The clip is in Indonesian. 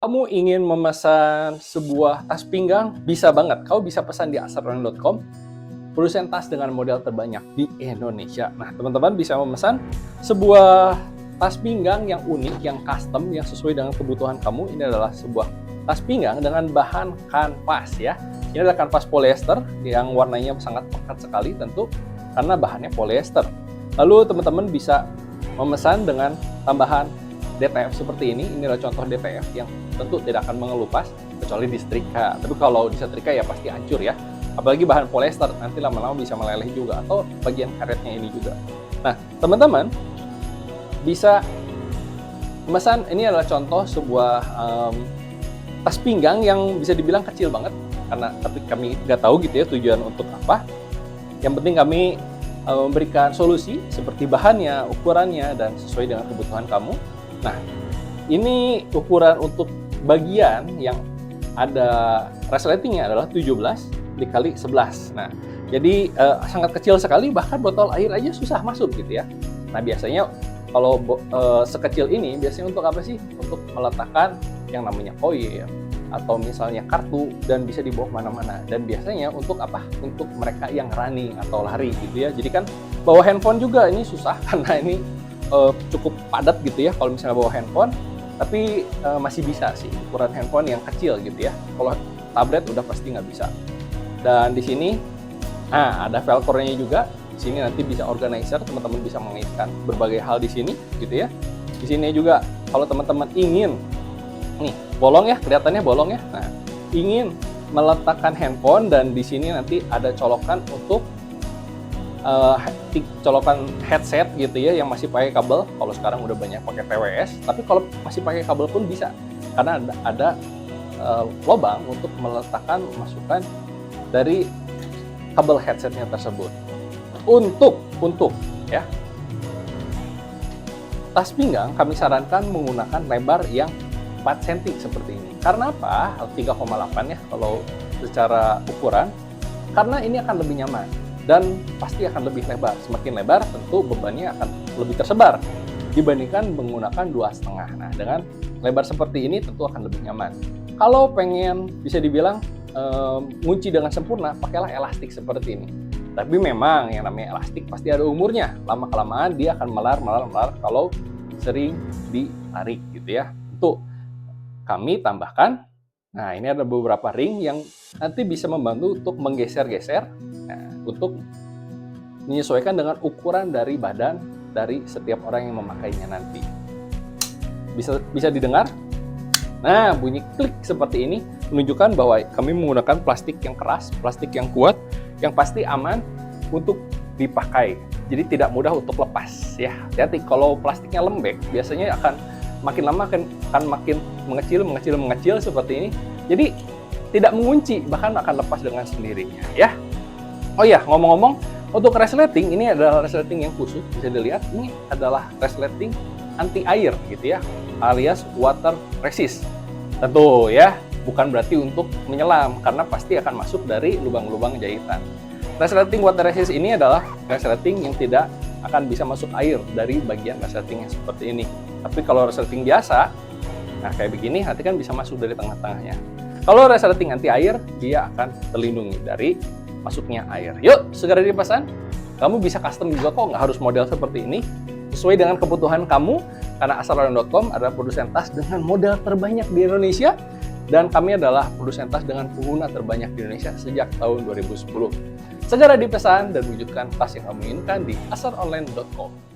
Kamu ingin memesan sebuah tas pinggang? Bisa banget, kamu bisa pesan di asarone.com, produsen tas dengan model terbanyak di Indonesia. Nah, teman-teman bisa memesan sebuah tas pinggang yang unik, yang custom, yang sesuai dengan kebutuhan kamu. Ini adalah sebuah tas pinggang dengan bahan kanvas ya. Ini adalah kanvas polyester yang warnanya sangat pekat sekali tentu karena bahannya polyester. Lalu teman-teman bisa memesan dengan tambahan DTF seperti ini adalah contoh DTF yang tentu tidak akan mengelupas kecuali disetrika. Tapi kalau disetrika ya pasti hancur ya. Apalagi bahan polyester, nanti lama-lama bisa meleleh juga atau bagian karetnya ini juga. Nah, teman-teman bisa memesan, ini adalah contoh sebuah tas pinggang yang bisa dibilang kecil banget tapi kami nggak tahu gitu ya tujuan untuk apa. Yang penting kami memberikan solusi seperti bahannya, ukurannya, dan sesuai dengan kebutuhan kamu. Nah, ini ukuran untuk bagian yang ada resletingnya adalah 17 dikali 11. Nah, jadi sangat kecil sekali, bahkan botol air aja susah masuk gitu ya. Nah, biasanya kalau sekecil ini biasanya untuk apa sih? Untuk meletakkan yang namanya koin atau misalnya kartu dan bisa dibawa kemana-mana. Dan biasanya untuk apa? Untuk mereka yang running atau lari gitu ya. Jadi kan bawa handphone juga ini susah karena ini cukup padat gitu ya kalau misalnya bawa handphone, tapi masih bisa sih ukuran handphone yang kecil gitu ya. Kalau tablet udah pasti nggak bisa. Dan di sini ada velcro-nya juga. Di sini nanti bisa organizer, teman-teman bisa mengaitkan berbagai hal di sini gitu ya. Di sini juga kalau teman-teman ingin nih bolong ya, kelihatannya bolong ya. Nah, ingin meletakkan handphone dan di sini nanti ada colokan untuk colokan headset gitu ya yang masih pakai kabel. Kalau sekarang udah banyak pakai TWS, tapi kalau masih pakai kabel pun bisa karena ada lubang untuk meletakkan masukan dari kabel headsetnya tersebut. Untuk ya tas pinggang kami sarankan menggunakan lebar yang 4 cm seperti ini. Karena apa? 3,8 ya kalau secara ukuran. Karena ini akan lebih nyaman dan pasti akan lebih lebar. Semakin lebar tentu bebannya akan lebih tersebar dibandingkan menggunakan 2,5. Nah, dengan lebar seperti ini tentu akan lebih nyaman. Kalau pengen bisa dibilang ngunci dengan sempurna, pakailah elastik seperti ini. Tapi memang yang namanya elastik pasti ada umurnya. Lama-kelamaan dia akan melar kalau sering ditarik gitu ya. Untuk kami tambahkan, nah ini ada beberapa ring yang nanti bisa membantu untuk menggeser-geser. Nah, untuk menyesuaikan dengan ukuran dari badan dari setiap orang yang memakainya nanti. Bisa didengar? Nah, bunyi klik seperti ini menunjukkan bahwa kami menggunakan plastik yang keras, plastik yang kuat, yang pasti aman untuk dipakai. Jadi tidak mudah untuk lepas ya. Hati-hati kalau plastiknya lembek, biasanya akan makin lama akan makin mengecil seperti ini. Jadi tidak mengunci, bahkan akan lepas dengan sendirinya ya. Oh ya, ngomong-ngomong, untuk resleting ini adalah resleting yang khusus, bisa dilihat ini adalah resleting anti air gitu ya, alias water resist. Tentu ya, bukan berarti untuk menyelam karena pasti akan masuk dari lubang-lubang jahitan. Resleting water resist ini adalah resleting yang tidak akan bisa masuk air dari bagian resleting yang seperti ini. Tapi kalau resleting biasa, nah kayak begini, nanti kan bisa masuk dari tengah-tengahnya. Kalau resleting anti air, dia akan terlindungi dari masuknya air. Yuk, segera dipesan. Kamu bisa custom juga kok, nggak harus model seperti ini. Sesuai dengan kebutuhan kamu, karena asarone.com adalah produsen tas dengan model terbanyak di Indonesia, dan kami adalah produsen tas dengan pengguna terbanyak di Indonesia sejak tahun 2010. Segera dipesan dan wujudkan tas yang kamu inginkan di asarone.com.